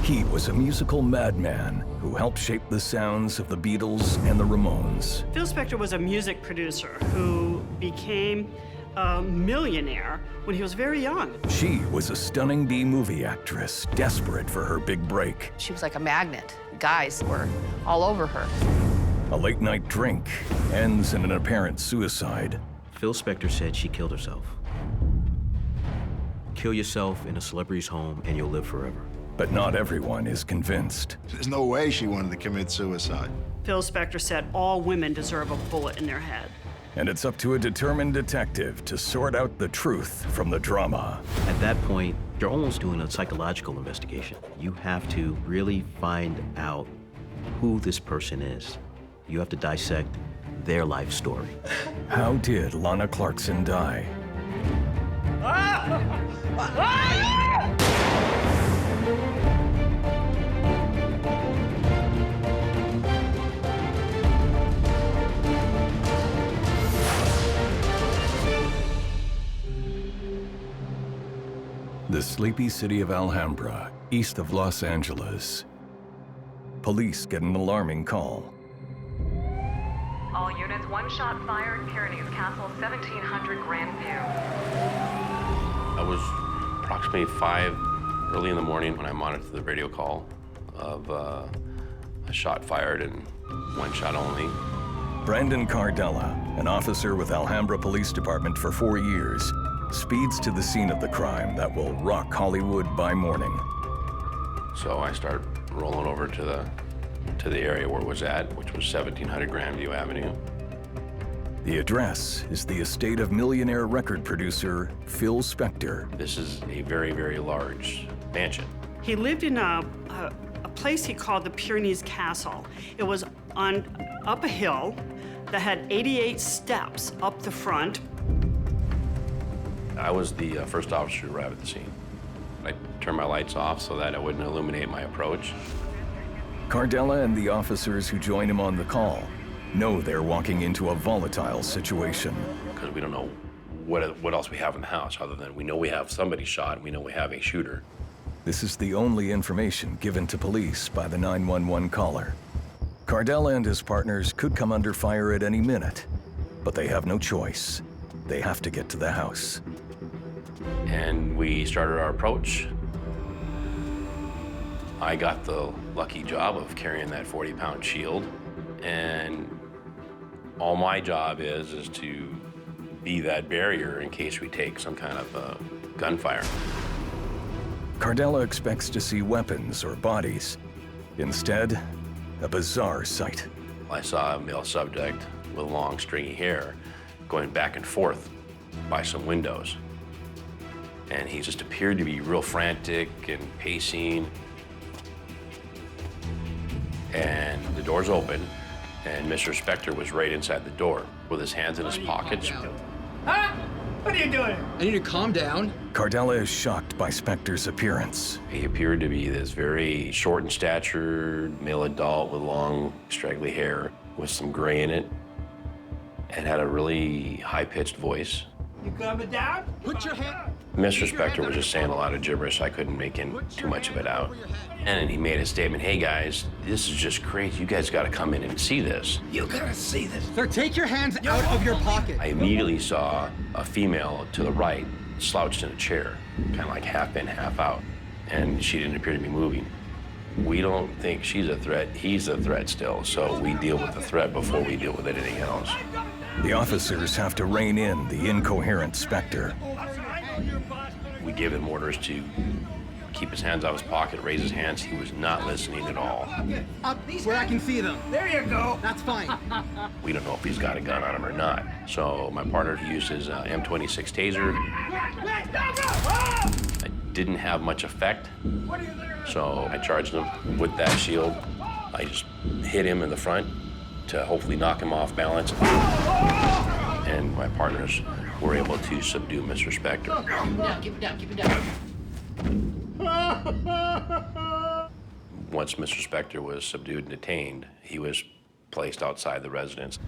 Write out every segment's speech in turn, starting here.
He was a musical madman who helped shape the sounds of the Beatles and the Ramones. Phil Spector was a music producer who became a millionaire when he was very young. She was a stunning B-movie actress, desperate for her big break. She was like a magnet. Guys were all over her. A late-night drink ends in an apparent suicide. Phil Spector said she killed herself. Kill yourself in a celebrity's home and you'll live forever. But not everyone is convinced. There's no way she wanted to commit suicide. Phil Spector said all women deserve a bullet in their head. And it's up to a determined detective to sort out the truth from the drama. At that point, you're almost doing a psychological investigation. You have to really find out who this person is. You have to dissect their life story. How did Lana Clarkson die? The sleepy city of Alhambra, east of Los Angeles. Police get an alarming call. All units, one shot fired, Pyrenees Castle, 1700 Grandview. I was approximately 5 early in the morning when I monitored the radio call of a shot fired and one shot only. Brandon Cardella, an officer with Alhambra Police Department for 4 years, speeds to the scene of the crime that will rock Hollywood by morning. So I start rolling over to the area where it was at, which was 1700 Grandview Avenue. The address is the estate of millionaire record producer Phil Spector. This is a very, very large mansion. He lived in a place he called the Pyrenees Castle. It was up a hill that had 88 steps up the front. I was the first officer to arrive at the scene. I turned my lights off so that I wouldn't illuminate my approach. Cardella and the officers who join him on the call know they're walking into a volatile situation. Because we don't know what else we have in the house other than we know we have somebody shot and we know we have a shooter. This is the only information given to police by the 911 caller. Cardella and his partners could come under fire at any minute, but they have no choice. They have to get to the house. And we started our approach. I got the lucky job of carrying that 40-pound shield, and all my job is to be that barrier in case we take some kind of gunfire. Cardella expects to see weapons or bodies. Instead, a bizarre sight. I saw a male subject with long, stringy hair going back and forth by some windows. And he just appeared to be real frantic and pacing. And the door's open, and Mr. Spector was right inside the door with his hands in his pockets. Huh? What are you doing? I need to calm down. Cardella is shocked by Spector's appearance. He appeared to be this very short in stature, male adult with long, straggly hair with some gray in it, and had a really high-pitched voice. You coming down? Put your hand. Mr. Spector was just saying a lot of gibberish. I couldn't make too much of it out. And he made a statement, "Hey guys, this is just crazy. You guys gotta come in and see this." You gotta see this. Sir, take your hands out of your pocket. I immediately saw a female to the right, slouched in a chair, kind of like half in, half out. And she didn't appear to be moving. We don't think she's a threat. He's a threat still, so we deal with the threat before we deal with anything else. The officers have to rein in the incoherent Spector. We gave him orders to keep his hands out of his pocket, raise his hands. He was not listening at all. Up where I can see them. There you go. That's fine. We don't know if he's got a gun on him or not. So my partner used his M26 taser. It didn't have much effect, so I charged him with that shield. I just hit him in the front to hopefully knock him off balance. And my partners were able to subdue Mr. Spector. Keep it down, keep it down. Once Mr. Spector was subdued and detained, he was placed outside the residence.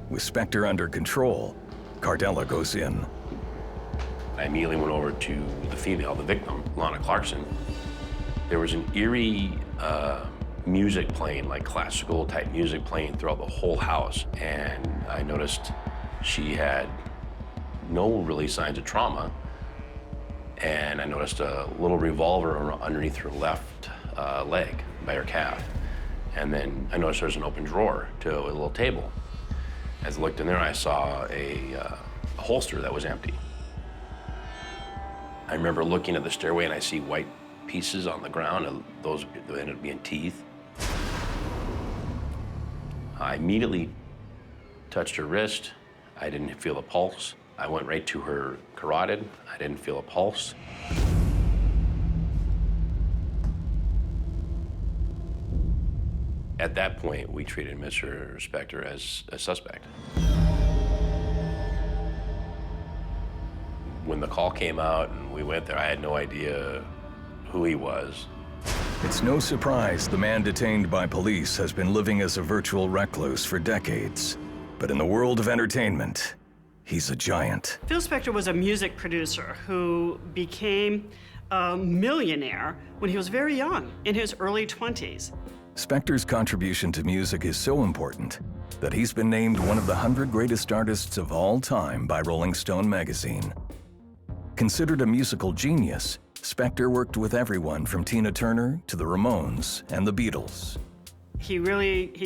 With Spector under control, Cardella goes in. I immediately went over to the female, the victim, Lana Clarkson. There was an eerie music playing, like classical type music playing throughout the whole house. And I noticed she had no really signs of trauma. And I noticed a little revolver underneath her left leg by her calf. And then I noticed there was an open drawer to a little table. As I looked in there, I saw a holster that was empty. I remember looking at the stairway and I see white pieces on the ground, and those ended up being teeth. I immediately touched her wrist. I didn't feel a pulse. I went right to her carotid. I didn't feel a pulse. At that point, we treated Mr. Spector as a suspect. When the call came out and we went there, I had no idea who he was. It's no surprise the man detained by police has been living as a virtual recluse for decades. But in the world of entertainment, he's a giant. Phil Spector was a music producer who became a millionaire when he was very young, in his early 20s. Spector's contribution to music is so important that he's been named one of the 100 greatest artists of all time by Rolling Stone magazine. Considered a musical genius, Spector worked with everyone from Tina Turner to the Ramones and the Beatles. He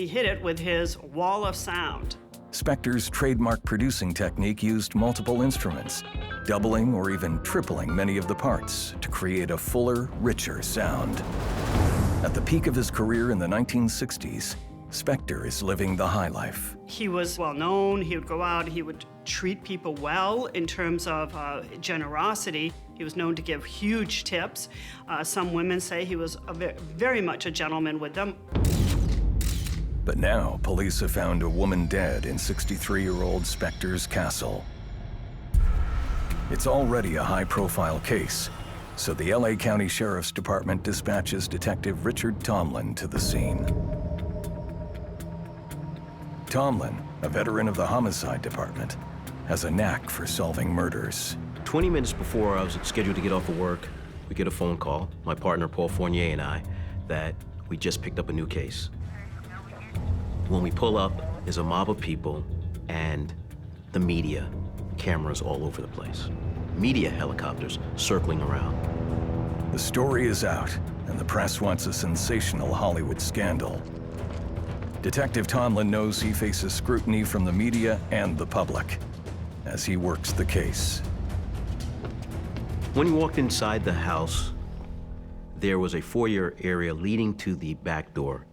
hit it with his wall of sound. Spector's trademark producing technique used multiple instruments, doubling or even tripling many of the parts to create a fuller, richer sound. At the peak of his career in the 1960s, Spector is living the high life. He was well known. He would go out, he would treat people well in terms of generosity. He was known to give huge tips. Some women say he was very much a gentleman with them. But now, police have found a woman dead in 63-year-old Spector's castle. It's already a high-profile case, so the LA County Sheriff's Department dispatches Detective Richard Tomlin to the scene. Tomlin, a veteran of the Homicide Department, has a knack for solving murders. 20 minutes before I was scheduled to get off of work, we get a phone call, my partner Paul Fournier and I, that we just picked up a new case. When we pull up, there's a mob of people and the media, cameras all over the place. Media helicopters circling around. The story is out, and the press wants a sensational Hollywood scandal. Detective Tomlin knows he faces scrutiny from the media and the public as he works the case. When we walked inside the house, there was a foyer area leading to the back door.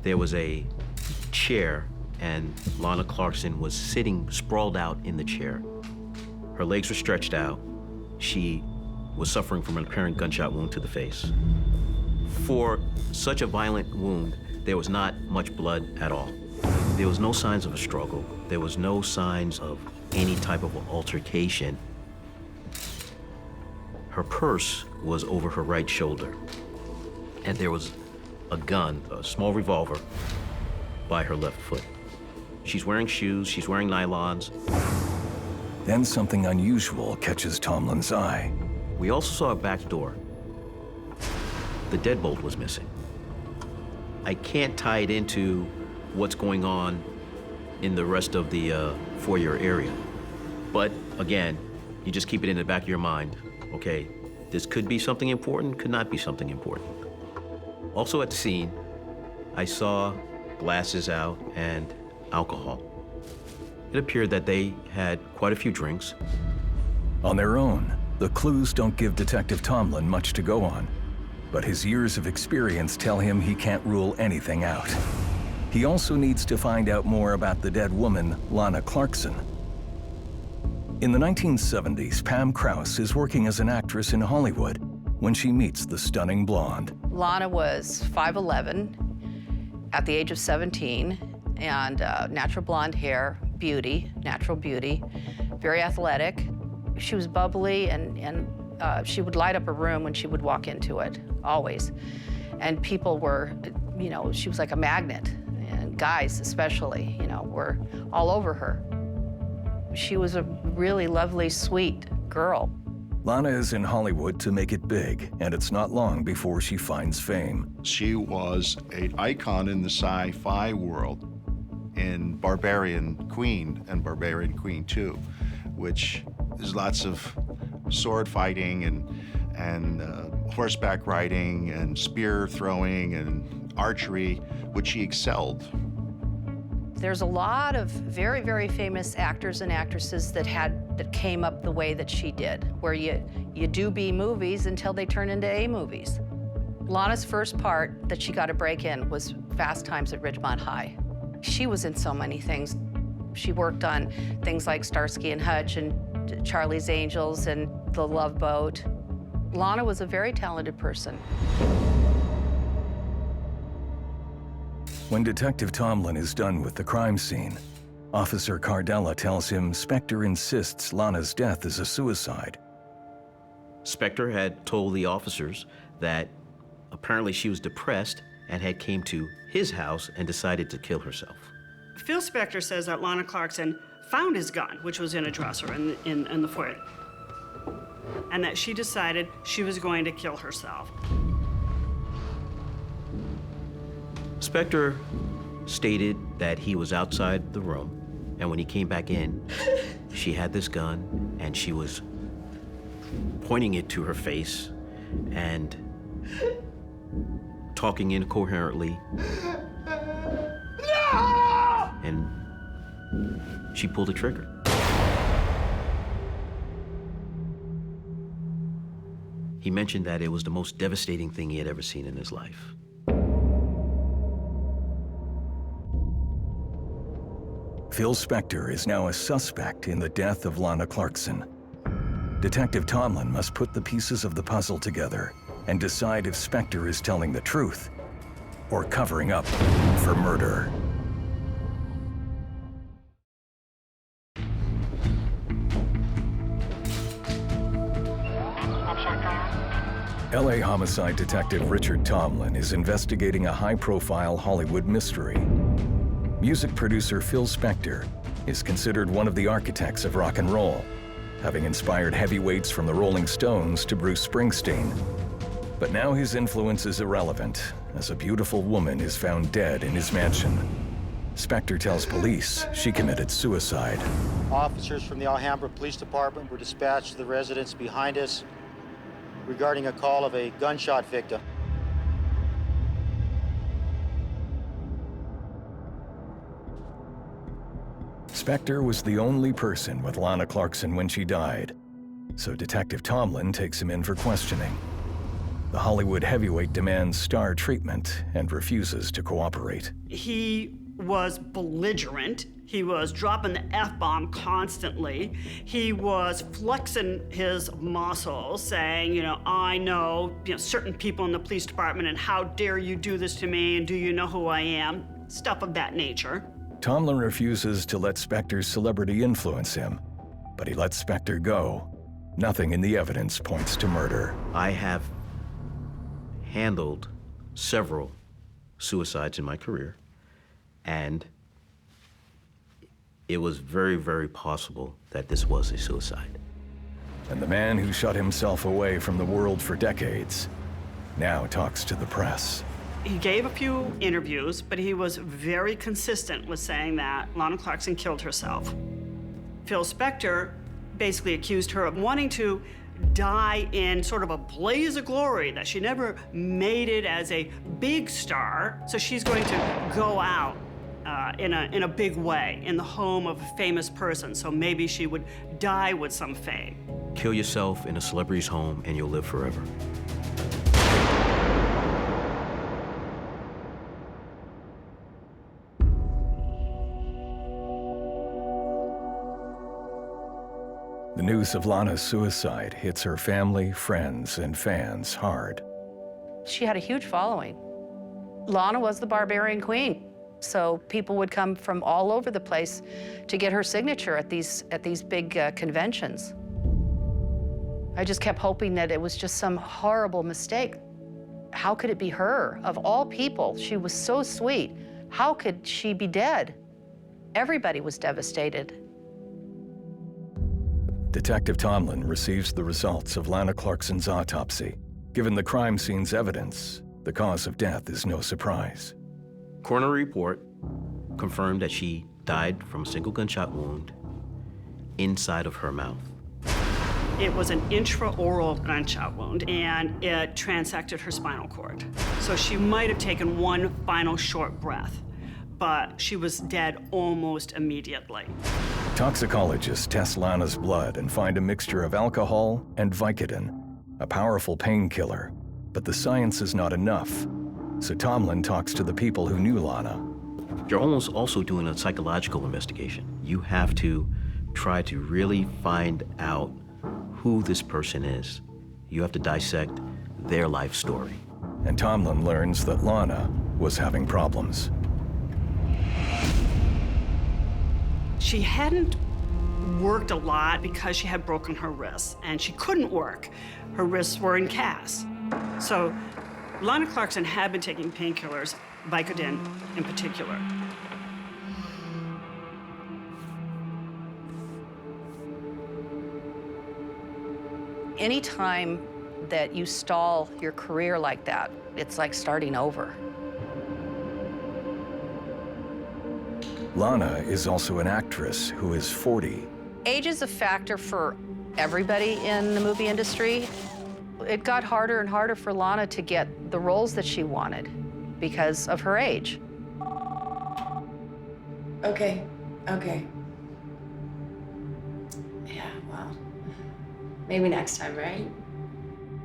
There was a chair, and Lana Clarkson was sitting sprawled out in the chair. Her legs were stretched out. She was suffering from an apparent gunshot wound to the face. For such a violent wound, there was not much blood at all. There was no signs of a struggle. There was no signs of any type of altercation. Her purse was over her right shoulder, and there was a gun, a small revolver, by her left foot. She's wearing shoes, she's wearing nylons. Then something unusual catches Tomlin's eye. We also saw a back door. The deadbolt was missing. I can't tie it into what's going on in the rest of the foyer area. But again, you just keep it in the back of your mind. Okay, this could be something important, could not be something important. Also at the scene, I saw glasses out and alcohol. It appeared that they had quite a few drinks. On their own, the clues don't give Detective Tomlin much to go on, but his years of experience tell him he can't rule anything out. He also needs to find out more about the dead woman, Lana Clarkson. In the 1970s, Pam Krause is working as an actress in Hollywood when she meets the stunning blonde. Lana was 5'11", at the age of 17, and natural blonde hair, beauty, natural beauty, very athletic. She was bubbly, and she would light up a room when she would walk into it, always. And people were, you know, she was like a magnet, and guys especially, you know, were all over her. She was a really lovely, sweet girl. Lana is in Hollywood to make it big, and it's not long before she finds fame. She was an icon in the sci-fi world in Barbarian Queen and Barbarian Queen 2, which is lots of sword fighting and horseback riding and spear throwing and archery, which she excelled. There's a lot of very, very famous actors and actresses that came up the way that she did, where you do B movies until they turn into A movies. Lana's first part that she got a break in was Fast Times at Ridgemont High. She was in so many things. She worked on things like Starsky and Hutch and Charlie's Angels and The Love Boat. Lana was a very talented person. When Detective Tomlin is done with the crime scene, Officer Cardella tells him Spector insists Lana's death is a suicide. Spector had told the officers that apparently she was depressed and had came to his house and decided to kill herself. Phil Spector says that Lana Clarkson found his gun, which was in a dresser in the foyer, and that she decided she was going to kill herself. Spector stated that he was outside the room, and when he came back in, she had this gun, and she was pointing it to her face and talking incoherently. No! And she pulled the trigger. He mentioned that it was the most devastating thing he had ever seen in his life. Phil Spector is now a suspect in the death of Lana Clarkson. Detective Tomlin must put the pieces of the puzzle together and decide if Spector is telling the truth or covering up for murder. LA homicide detective Richard Tomlin is investigating a high-profile Hollywood mystery. Music producer Phil Spector is considered one of the architects of rock and roll, having inspired heavyweights from the Rolling Stones to Bruce Springsteen. But now his influence is irrelevant, as a beautiful woman is found dead in his mansion. Spector tells police she committed suicide. Officers from the Alhambra Police Department were dispatched to the residence behind us regarding a call of a gunshot victim. Spector was the only person with Lana Clarkson when she died, so Detective Tomlin takes him in for questioning. The Hollywood heavyweight demands star treatment and refuses to cooperate. He was belligerent. He was dropping the F-bomb constantly. He was flexing his muscles, saying, I know, certain people in the police department, and how dare you do this to me, and do you know who I am? Stuff of that nature. Tomlin refuses to let Spector's celebrity influence him, but he lets Spector go. Nothing in the evidence points to murder. I have handled several suicides in my career, and it was very, very possible that this was a suicide. And the man who shut himself away from the world for decades now talks to the press. He gave a few interviews, but he was very consistent with saying that Lana Clarkson killed herself. Phil Spector basically accused her of wanting to die in sort of a blaze of glory, that she never made it as a big star, so she's going to go out in a big way in the home of a famous person, so maybe she would die with some fame. Kill yourself in a celebrity's home and you'll live forever. The news of Lana's suicide hits her family, friends, and fans hard. She had a huge following. Lana was the Barbarian Queen, so people would come from all over the place to get her signature at these big conventions. I just kept hoping that it was just some horrible mistake. How could it be her? Of all people, she was so sweet. How could she be dead? Everybody was devastated. Detective Tomlin receives the results of Lana Clarkson's autopsy. Given the crime scene's evidence, the cause of death is no surprise. Coroner report confirmed that she died from a single gunshot wound inside of her mouth. It was an intraoral gunshot wound, and it transected her spinal cord. So she might have taken one final short breath, but she was dead almost immediately. Toxicologists test Lana's blood and find a mixture of alcohol and Vicodin, a powerful painkiller. But the science is not enough, so Tomlin talks to the people who knew Lana. You're almost also doing a psychological investigation. You have to try to really find out who this person is. You have to dissect their life story. And Tomlin learns that Lana was having problems. She hadn't worked a lot because she had broken her wrists, and she couldn't work. Her wrists were in casts. So Lana Clarkson had been taking painkillers, Vicodin in particular. Anytime that you stall your career like that, it's like starting over. Lana is also an actress who is 40. Age is a factor for everybody in the movie industry. It got harder and harder for Lana to get the roles that she wanted because of her age. Okay. Yeah, well, maybe next time, right?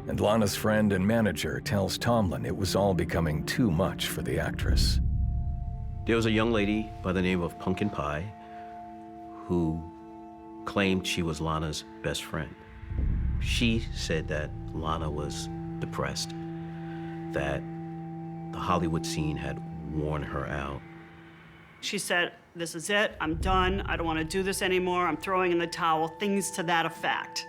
And Lana's friend and manager tells Tomlin it was all becoming too much for the actress. There was a young lady by the name of Pumpkin Pie who claimed she was Lana's best friend. She said that Lana was depressed, that the Hollywood scene had worn her out. She said, "This is it, I'm done, I don't want to do this anymore, I'm throwing in the towel," things to that effect.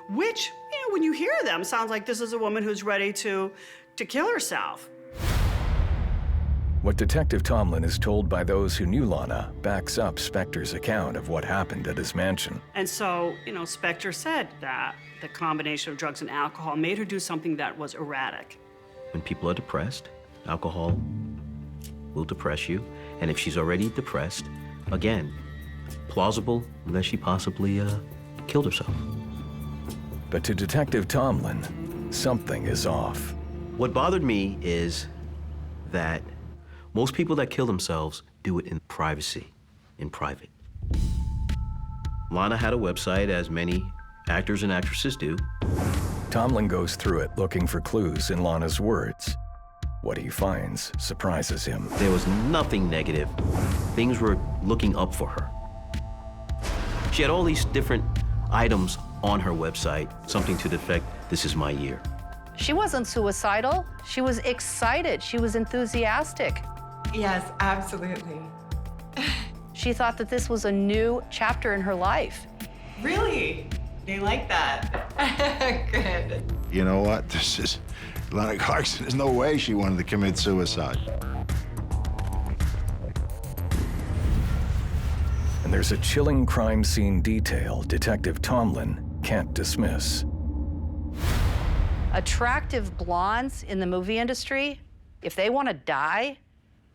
Which, when you hear them, sounds like this is a woman who's ready to kill herself. What Detective Tomlin is told by those who knew Lana backs up Spector's account of what happened at his mansion. And so, Spector said that the combination of drugs and alcohol made her do something that was erratic. When people are depressed, alcohol will depress you. And if she's already depressed, again, plausible that she possibly killed herself. But to Detective Tomlin, something is off. What bothered me is that most people that kill themselves do it in privacy, in private. Lana had a website, as many actors and actresses do. Tomlin goes through it looking for clues in Lana's words. What he finds surprises him. There was nothing negative. Things were looking up for her. She had all these different items on her website, something to the effect, "This is my year." She wasn't suicidal. She was excited. She was enthusiastic. Yes, absolutely. She thought that this was a new chapter in her life. Really? They like that. Good. You know what? This is Lana Clarkson. There's no way she wanted to commit suicide. And there's a chilling crime scene detail Detective Tomlin can't dismiss. Attractive blondes in the movie industry, if they want to die,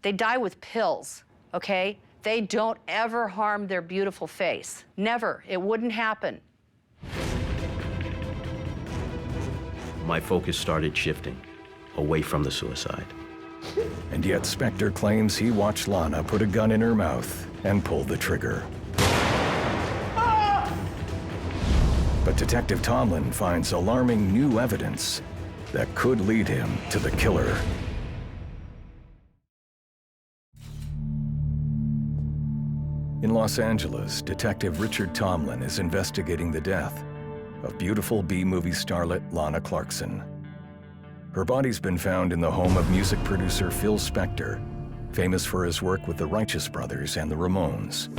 they die with pills, okay? They don't ever harm their beautiful face. Never. It wouldn't happen. My focus started shifting away from the suicide. And yet Spector claims he watched Lana put a gun in her mouth and pull the trigger. But Detective Tomlin finds alarming new evidence that could lead him to the killer. In Los Angeles, Detective Richard Tomlin is investigating the death of beautiful B-movie starlet Lana Clarkson. Her body's been found in the home of music producer Phil Spector, famous for his work with the Righteous Brothers and the Ramones.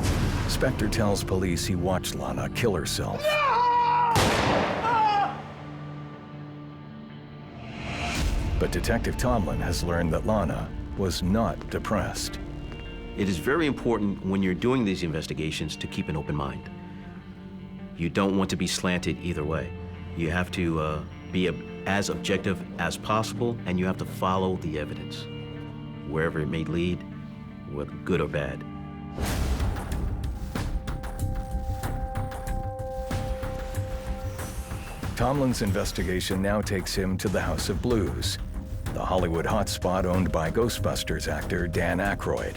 Spector tells police he watched Lana kill herself. But Detective Tomlin has learned that Lana was not depressed. It is very important when you're doing these investigations to keep an open mind. You don't want to be slanted either way. You have to be as objective as possible, and you have to follow the evidence, wherever it may lead, whether good or bad. Tomlin's investigation now takes him to the House of Blues, the Hollywood hotspot owned by Ghostbusters actor Dan Aykroyd.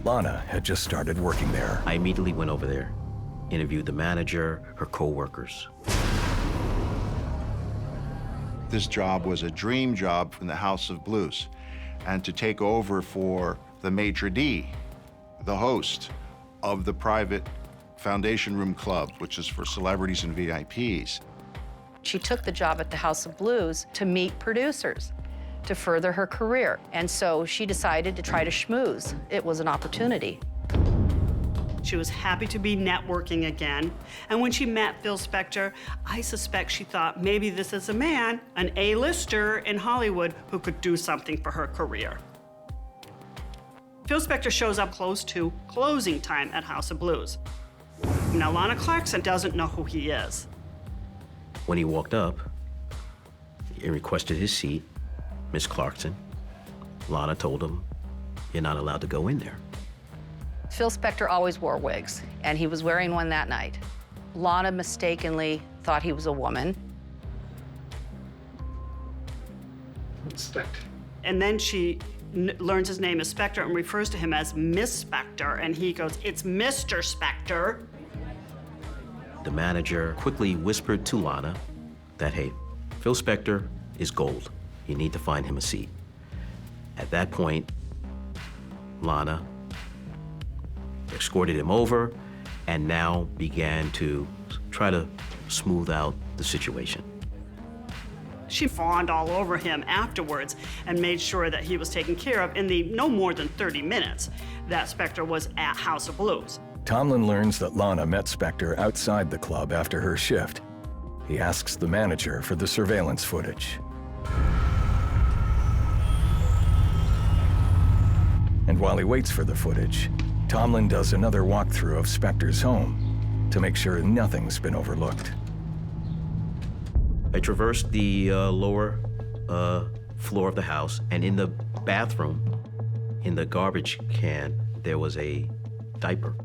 Lana had just started working there. I immediately went over there, interviewed the manager, her co-workers. This job was a dream job from the House of Blues. And to take over for the maitre d', the host of the private Foundation Room Club, which is for celebrities and VIPs. She took the job at the House of Blues to meet producers, to further her career. And so she decided to try to schmooze. It was an opportunity. She was happy to be networking again. And when she met Phil Spector, I suspect she thought maybe this is a man, an A-lister in Hollywood, who could do something for her career. Phil Spector shows up close to closing time at House of Blues. Now, Lana Clarkson doesn't know who he is. When he walked up and requested his seat, Miss Clarkson, Lana told him, "You're not allowed to go in there." Phil Spector always wore wigs, and he was wearing one that night. Lana mistakenly thought he was a woman. Spector. And then she learns his name is Spector and refers to him as Miss Spector, and he goes, "It's Mr. Spector." The manager quickly whispered to Lana that, hey, Phil Spector is gold. You need to find him a seat. At that point, Lana escorted him over and now began to try to smooth out the situation. She fawned all over him afterwards and made sure that he was taken care of in the no more than 30 minutes that Spector was at House of Blues. Tomlin learns that Lana met Spector outside the club after her shift. He asks the manager for the surveillance footage. And while he waits for the footage, Tomlin does another walkthrough of Spector's home to make sure nothing's been overlooked. I traversed the lower floor of the house, and in the bathroom, in the garbage can, there was a diaper.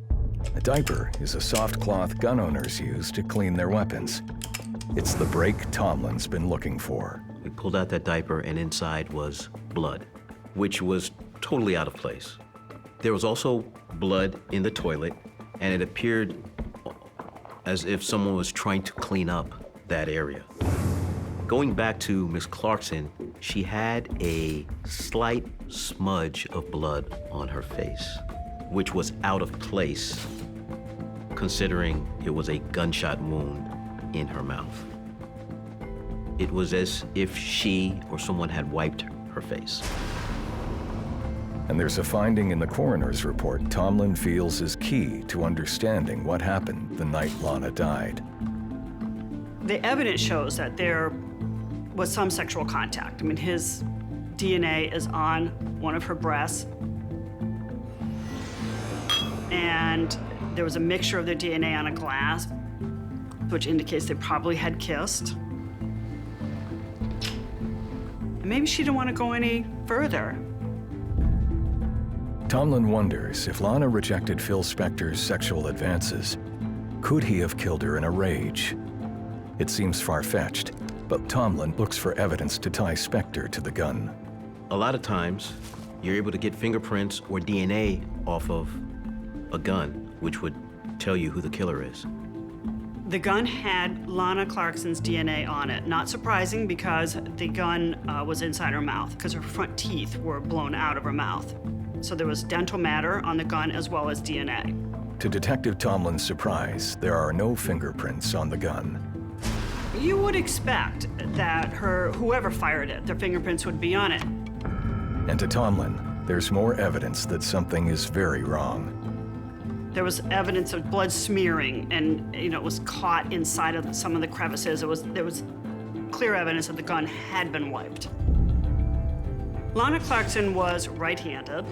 A diaper is a soft cloth gun owners use to clean their weapons. It's the break Tomlin's been looking for. We pulled out that diaper, and inside was blood, which was totally out of place. There was also blood in the toilet, and it appeared as if someone was trying to clean up that area. Going back to Miss Clarkson, she had a slight smudge of blood on her face, which was out of place considering it was a gunshot wound in her mouth. It was as if she or someone had wiped her face. And there's a finding in the coroner's report Tomlin feels is key to understanding what happened the night Lana died. The evidence shows that there was some sexual contact. I mean, his DNA is on one of her breasts, and there was a mixture of their DNA on a glass, which indicates they probably had kissed. And maybe she didn't want to go any further. Tomlin wonders if Lana rejected Phil Spector's sexual advances, could he have killed her in a rage? It seems far-fetched, but Tomlin looks for evidence to tie Spector to the gun. A lot of times, you're able to get fingerprints or DNA off of a gun, which would tell you who the killer is. The gun had Lana Clarkson's DNA on it. Not surprising because the gun was inside her mouth because her front teeth were blown out of her mouth. So there was dental matter on the gun as well as DNA. To Detective Tomlin's surprise, there are no fingerprints on the gun. You would expect that whoever fired it, their fingerprints would be on it. And to Tomlin, there's more evidence that something is very wrong. There was evidence of blood smearing, and it was caught inside of some of the crevices. There was clear evidence that the gun had been wiped. Lana Clarkson was right-handed.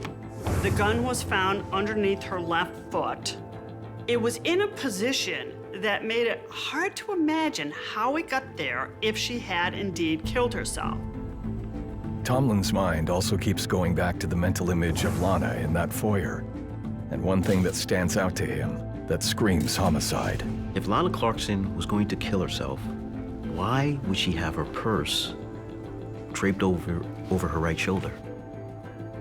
The gun was found underneath her left foot. It was in a position that made it hard to imagine how it got there if she had indeed killed herself. Tomlin's mind also keeps going back to the mental image of Lana in that foyer. And one thing that stands out to him that screams homicide. If Lana Clarkson was going to kill herself, why would she have her purse draped over her right shoulder?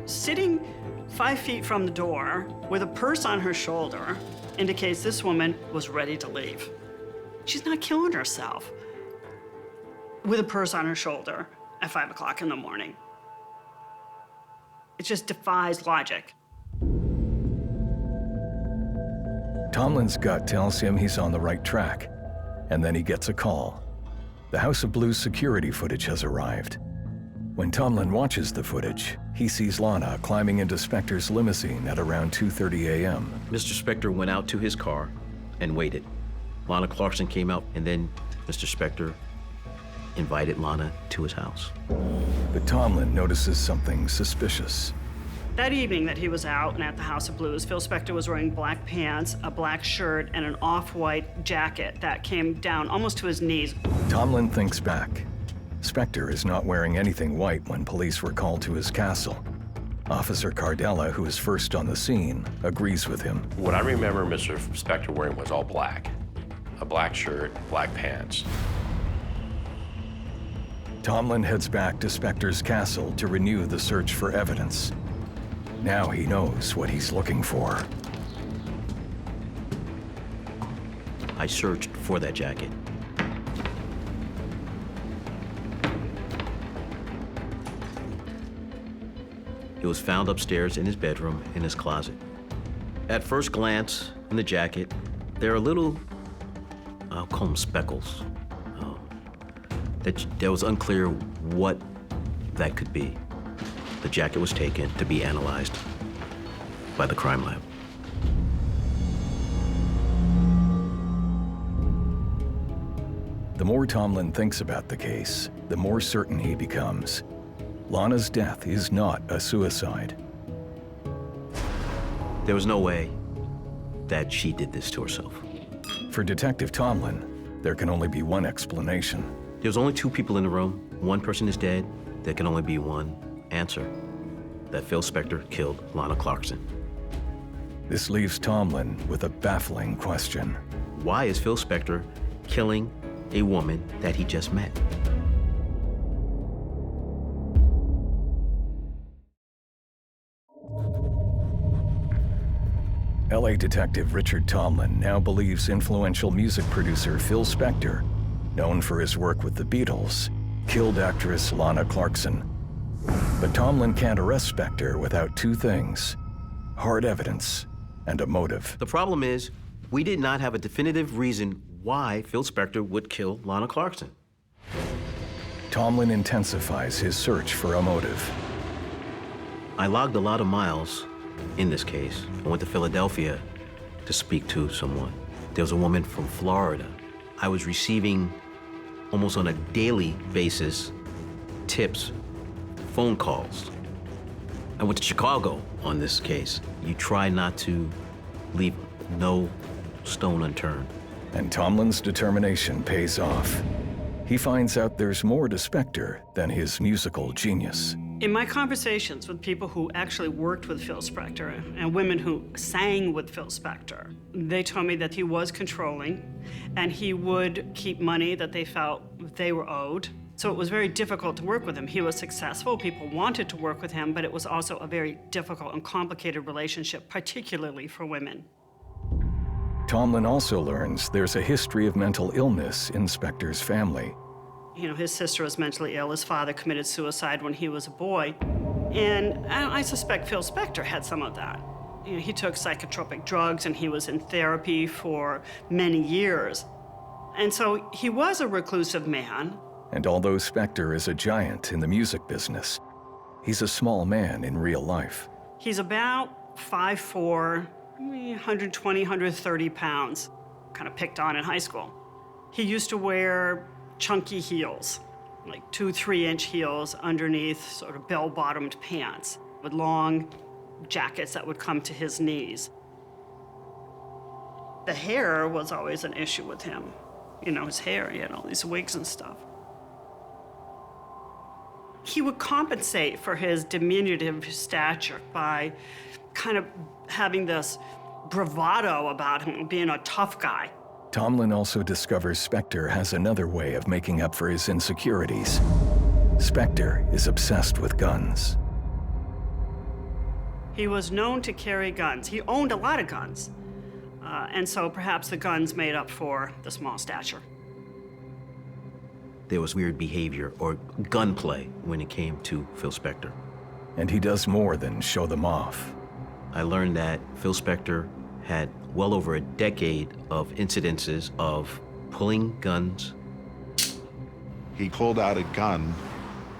Sitting 5 feet from the door with a purse on her shoulder indicates this woman was ready to leave. She's not killing herself with a purse on her shoulder at 5 o'clock in the morning. It just defies logic. Tomlin's gut tells him he's on the right track, and then he gets a call. The House of Blues security footage has arrived. When Tomlin watches the footage, he sees Lana climbing into Spector's limousine at around 2:30 a.m. Mr. Spector went out to his car and waited. Lana Clarkson came out, and then Mr. Spector invited Lana to his house. But Tomlin notices something suspicious. That evening that he was out and at the House of Blues, Phil Spector was wearing black pants, a black shirt, and an off-white jacket that came down almost to his knees. Tomlin thinks back. Spector is not wearing anything white when police were called to his castle. Officer Cardella, who is first on the scene, agrees with him. What I remember Mr. Spector wearing was all black. A black shirt, black pants. Tomlin heads back to Spector's castle to renew the search for evidence. Now he knows what he's looking for. I searched for that jacket. It was found upstairs in his bedroom in his closet. At first glance in the jacket, there are little, I'll call them speckles. That was unclear what that could be. The jacket was taken to be analyzed by the crime lab. The more Tomlin thinks about the case, the more certain he becomes. Lana's death is not a suicide. There was no way that she did this to herself. For Detective Tomlin, there can only be one explanation. There's only 2 people in the room. One person is dead. There can only be one answer, that Phil Spector killed Lana Clarkson. This leaves Tomlin with a baffling question. Why is Phil Spector killing a woman that he just met? LA detective Richard Tomlin now believes influential music producer Phil Spector, known for his work with the Beatles, killed actress Lana Clarkson. But Tomlin can't arrest Spector without 2 things: hard evidence and a motive. The problem is, we did not have a definitive reason why Phil Spector would kill Lana Clarkson. Tomlin intensifies his search for a motive. I logged a lot of miles in this case. I went to Philadelphia to speak to someone. There was a woman from Florida. I was receiving almost on a daily basis tips, phone calls. I went to Chicago on this case. You try not to leave no stone unturned. And Tomlin's determination pays off. He finds out there's more to Spector than his musical genius. In my conversations with people who actually worked with Phil Spector and women who sang with Phil Spector, they told me that he was controlling and he would keep money that they felt they were owed. So it was very difficult to work with him. He was successful, people wanted to work with him, but it was also a very difficult and complicated relationship, particularly for women. Tomlin also learns there's a history of mental illness in Spector's family. You know, his sister was mentally ill. His father committed suicide when he was a boy. And I suspect Phil Spector had some of that. You know, he took psychotropic drugs and he was in therapy for many years. And so he was a reclusive man. And although Spector is a giant in the music business, he's a small man in real life. He's about 5'4", 120, 130 pounds, kind of picked on in high school. He used to wear chunky heels, like 2-3-inch heels underneath sort of bell-bottomed pants with long jackets that would come to his knees. The hair was always an issue with him. You know, his hair, he had all these wigs and stuff. He would compensate for his diminutive stature by kind of having this bravado about him, being a tough guy. Tomlin also discovers Spector has another way of making up for his insecurities. Spector is obsessed with guns. He was known to carry guns. He owned a lot of guns. And so perhaps the guns made up for the small stature. There was weird behavior or gunplay when it came to Phil Spector. And he does more than show them off. I learned that Phil Spector had well over a decade of incidences of pulling guns. He pulled out a gun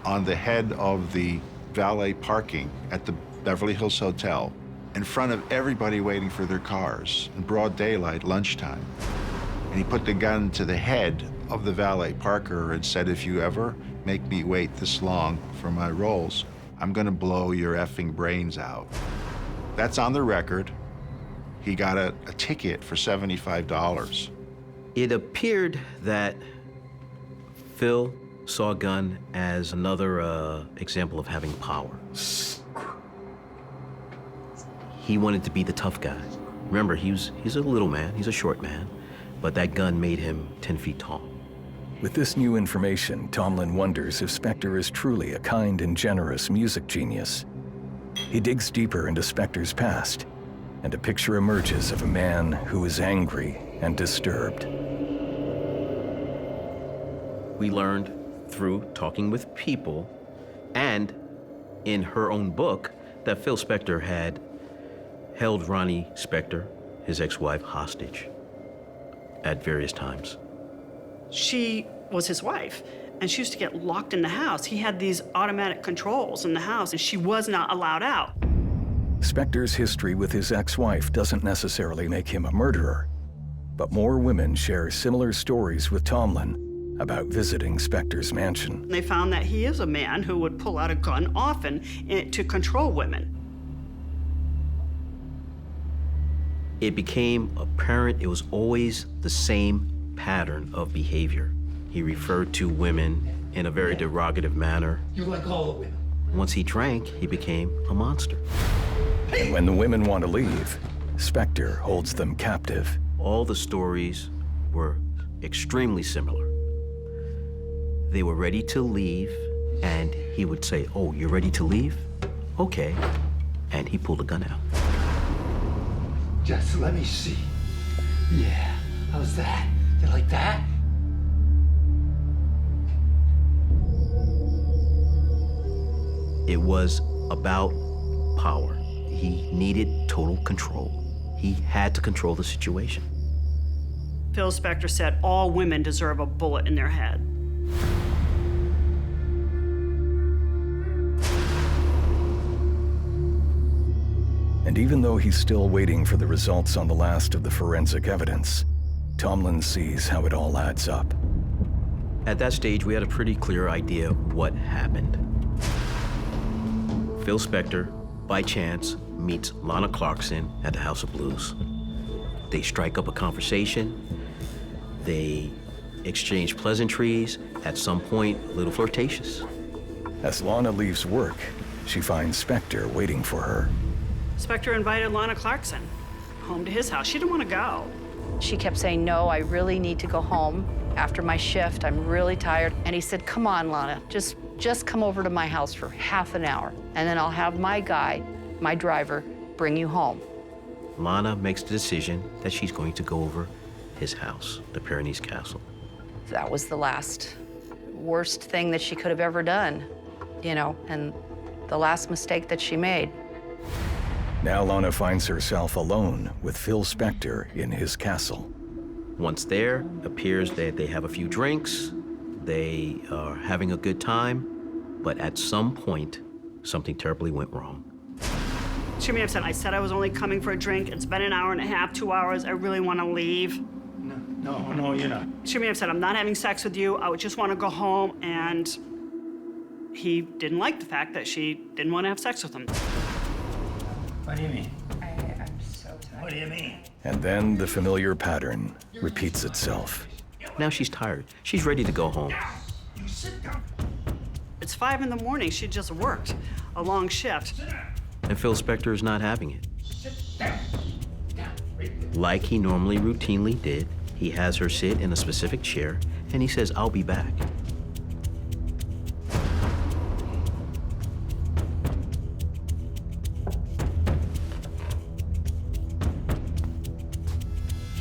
on the head of the valet parking at the Beverly Hills Hotel in front of everybody waiting for their cars in broad daylight, lunchtime. And he put the gun to the head of the valet parker and said, if you ever make me wait this long for my rolls, I'm gonna blow your effing brains out. That's on the record. He got a ticket for $75. It appeared that Phil saw a gun as another example of having power. He wanted to be the tough guy. Remember, he's a little man, he's a short man, but that gun made him 10 feet tall. With this new information, Tomlin wonders if Spector is truly a kind and generous music genius. He digs deeper into Spector's past, and a picture emerges of a man who is angry and disturbed. We learned through talking with people and in her own book that Phil Spector had held Ronnie Spector, his ex-wife, hostage at various times. She was his wife, and she used to get locked in the house. He had these automatic controls in the house, and she was not allowed out. Spector's history with his ex-wife doesn't necessarily make him a murderer, but more women share similar stories with Tomlin about visiting Spector's mansion. They found that he is a man who would pull out a gun often to control women. It became apparent it was always the same pattern of behavior. He referred to women in a very derogative manner. You like all the women. Once he drank, he became a monster. And when the women want to leave, Spector holds them captive. All the stories were extremely similar. They were ready to leave, and he would say, "Oh, you're ready to leave? Okay." And he pulled a gun out. Just let me see. Yeah, how's that? You like that? It was about power. He needed total control. He had to control the situation. Phil Spector said all women deserve a bullet in their head. And even though he's still waiting for the results on the last of the forensic evidence, Tomlin sees how it all adds up. At that stage, we had a pretty clear idea of what happened. Phil Spector, by chance, meets Lana Clarkson at the House of Blues. They strike up a conversation. They exchange pleasantries, at some point, a little flirtatious. As Lana leaves work, she finds Spector waiting for her. Spector invited Lana Clarkson home to his house. She didn't want to go. She kept saying, no, I really need to go home after my shift. I'm really tired. And he said, come on, Lana, just come over to my house for half an hour, and then I'll have my guy, my driver, bring you home. Lana makes the decision that she's going to go over his house, the Pyrenees Castle. That was the worst thing that she could have ever done, you know, and the last mistake that she made. Now Lana finds herself alone with Phil Spector in his castle. Once there, appears that they have a few drinks, they are having a good time, but at some point, something terribly went wrong. She may have said, I said I was only coming for a drink. It's been an hour and a half, 2 hours. I really want to leave. No, you're not. She may have said, I'm not having sex with you. I would just want to go home. And he didn't like the fact that she didn't want to have sex with him. What do you mean? I'm so tired. What do you mean? And then the familiar pattern repeats itself. Now she's tired. She's ready to go home. You sit down. It's 5 in the morning. She just worked a long shift. And Phil Spector is not having it. Sit down. Down. Right. Like he normally routinely did, he has her sit in a specific chair, and he says, "I'll be back."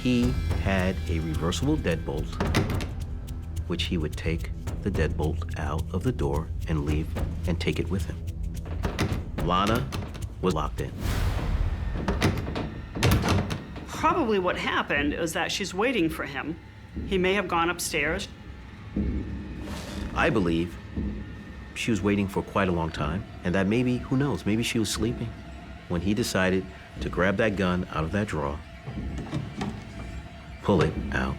He had a reversible deadbolt, which he would take the deadbolt out of the door and leave and take it with him. Lana was locked in. Probably what happened is that she's waiting for him. He may have gone upstairs. I believe she was waiting for quite a long time, and that maybe, who knows, maybe she was sleeping when he decided to grab that gun out of that drawer, pull it out,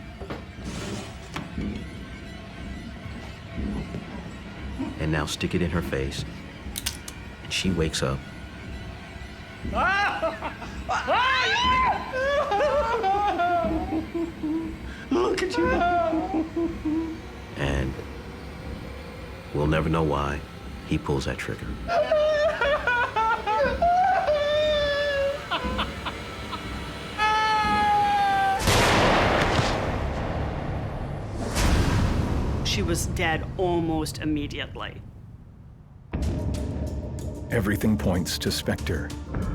and now stick it in her face. And she wakes up. Look at you. And we'll never know why he pulls that trigger. She was dead almost immediately. Everything points to Spector,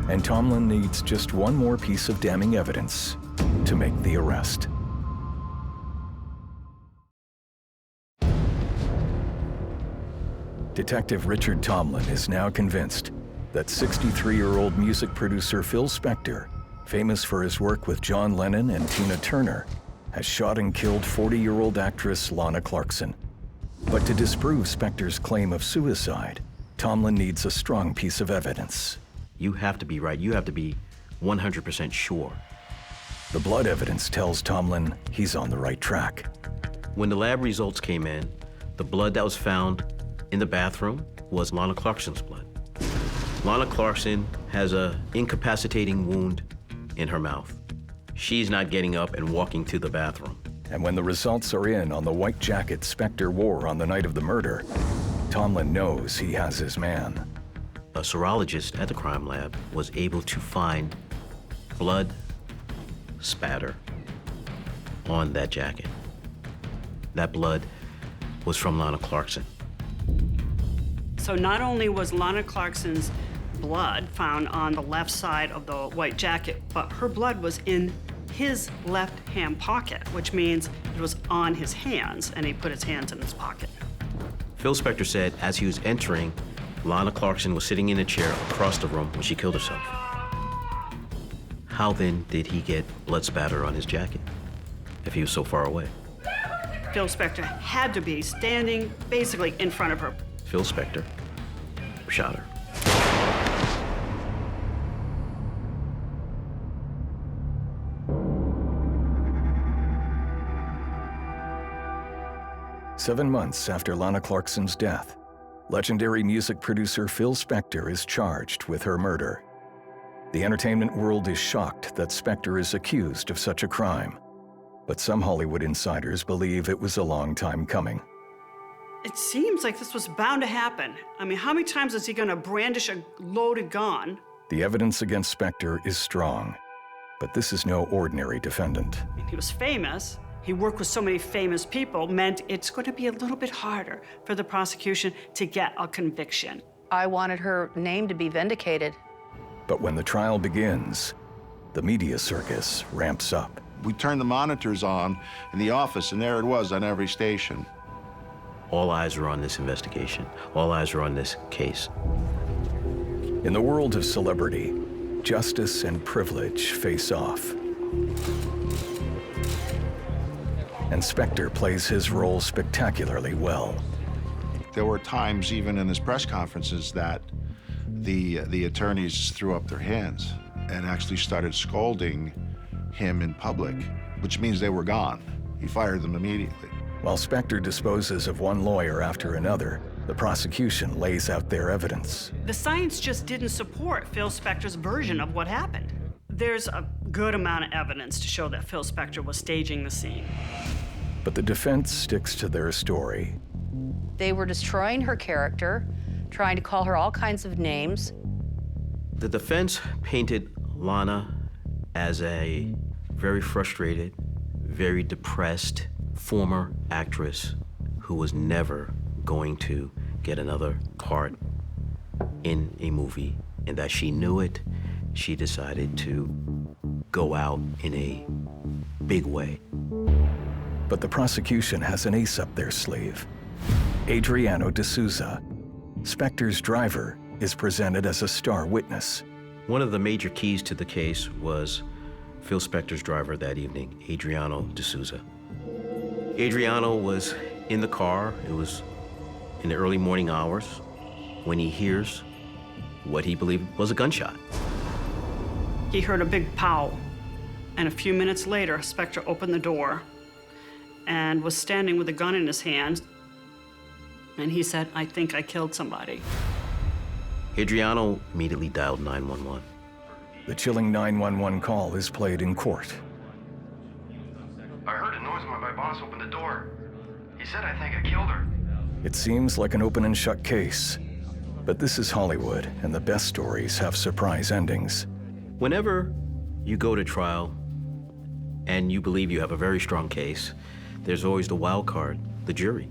and Tomlin needs just one more piece of damning evidence to make the arrest. Detective Richard Tomlin is now convinced that 63-year-old music producer Phil Spector, famous for his work with John Lennon and Tina Turner, has shot and killed 40-year-old actress Lana Clarkson. But to disprove Spector's claim of suicide, Tomlin needs a strong piece of evidence. You have to be right. You have to be 100% sure. The blood evidence tells Tomlin he's on the right track. When the lab results came in, the blood that was found in the bathroom was Lana Clarkson's blood. Lana Clarkson has an incapacitating wound in her mouth. She's not getting up and walking to the bathroom. And when the results are in on the white jacket Spector wore on the night of the murder, Tomlin knows he has his man. A serologist at the crime lab was able to find blood spatter on that jacket. That blood was from Lana Clarkson. So not only was Lana Clarkson's blood found on the left side of the white jacket, but her blood was in his left hand pocket, which means it was on his hands, and he put his hands in his pocket. Phil Spector said as he was entering, Lana Clarkson was sitting in a chair across the room when she killed herself. How then did he get blood spatter on his jacket if he was so far away? Phil Spector had to be standing basically in front of her. Phil Spector shot her. Seven months after Lana Clarkson's death, legendary music producer Phil Spector is charged with her murder. The entertainment world is shocked that Spector is accused of such a crime, but some Hollywood insiders believe it was a long time coming. It seems like this was bound to happen. I mean, how many times is he gonna brandish a loaded gun? The evidence against Spector is strong, but this is no ordinary defendant. I mean, he was famous. He worked with so many famous people, meant it's going to be a little bit harder for the prosecution to get a conviction. I wanted her name to be vindicated. But when the trial begins, the media circus ramps up. We turned the monitors on in the office, and there it was on every station. All eyes are on this investigation. All eyes are on this case. In the world of celebrity, justice and privilege face off. And Spector plays his role spectacularly well. There were times, even in his press conferences, that the attorneys threw up their hands and actually started scolding him in public, which means they were gone. He fired them immediately. While Spector disposes of one lawyer after another, the prosecution lays out their evidence. The science just didn't support Phil Spector's version of what happened. There's a good amount of evidence to show that Phil Spector was staging the scene. But the defense sticks to their story. They were destroying her character, trying to call her all kinds of names. The defense painted Lana as a very frustrated, very depressed former actress who was never going to get another part in a movie, and that she knew it. She decided to go out in a big way. But the prosecution has an ace up their sleeve. Adriano D'Souza, Spector's driver, is presented as a star witness. One of the major keys to the case was Phil Spector's driver that evening, Adriano D'Souza. Adriano was in the car. It was in the early morning hours when he hears what he believed was a gunshot. He heard a big pow, and a few minutes later, Spector opened the door and was standing with a gun in his hand, and he said, "I think I killed somebody." Adriano immediately dialed 911. The chilling 911 call is played in court. I heard a noise when my boss opened the door. He said, "I think I killed her." It seems like an open and shut case, but this is Hollywood, and the best stories have surprise endings. Whenever you go to trial and you believe you have a very strong case, there's always the wild card, the jury.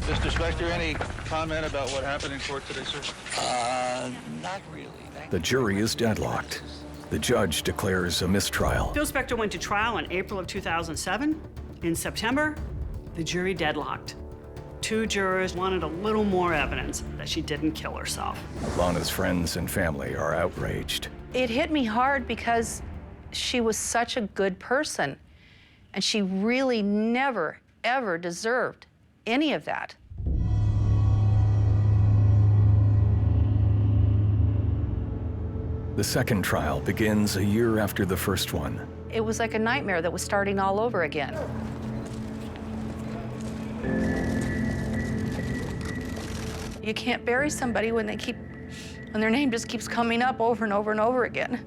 Mr. Spector, any comment about what happened in court today, sir? Not really. The jury is deadlocked. The judge declares a mistrial. Phil Spector went to trial in April of 2007. In September, the jury deadlocked. 2 jurors wanted a little more evidence that she didn't kill herself. Lana's friends and family are outraged. It hit me hard because she was such a good person, and she really never, ever deserved any of that. The second trial begins a year after the first one. It was like a nightmare that was starting all over again. You can't bury somebody when their name just keeps coming up over and over and over again.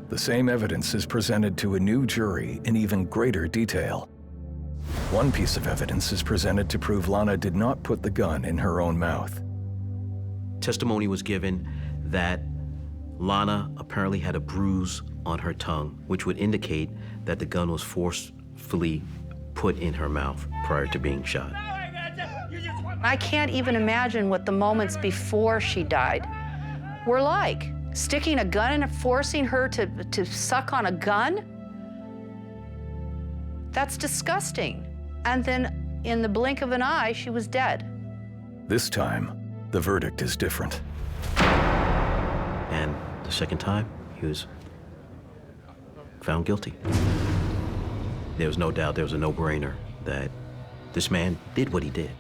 The same evidence is presented to a new jury in even greater detail. One piece of evidence is presented to prove Lana did not put the gun in her own mouth. Testimony was given that Lana apparently had a bruise on her tongue, which would indicate that the gun was forcefully put in her mouth prior to being shot. I can't even imagine what the moments before she died were like. Sticking a gun in her, forcing her to suck on a gun? That's disgusting. And then in the blink of an eye, she was dead. This time, the verdict is different. And the second time, he was found guilty. There was no doubt, there was a no-brainer that this man did what he did.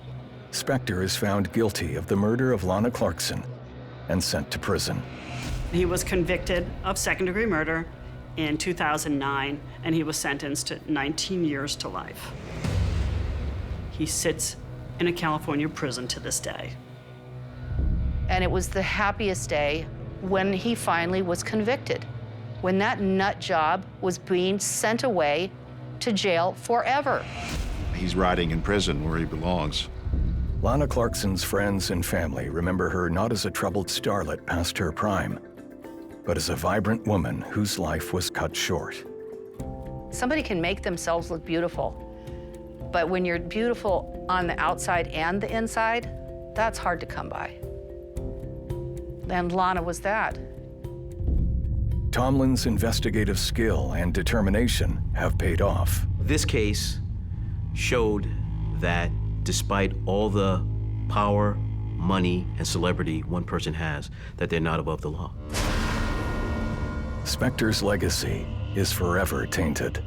Spector is found guilty of the murder of Lana Clarkson and sent to prison. He was convicted of second-degree murder in 2009, and he was sentenced to 19 years to life. He sits in a California prison to this day. And it was the happiest day when he finally was convicted, when that nut job was being sent away to jail forever. He's rotting in prison where he belongs. Lana Clarkson's friends and family remember her not as a troubled starlet past her prime, but as a vibrant woman whose life was cut short. Somebody can make themselves look beautiful, but when you're beautiful on the outside and the inside, that's hard to come by. And Lana was that. Tomlin's investigative skill and determination have paid off. This case showed that despite all the power, money, and celebrity one person has, that they're not above the law. Spector's legacy is forever tainted.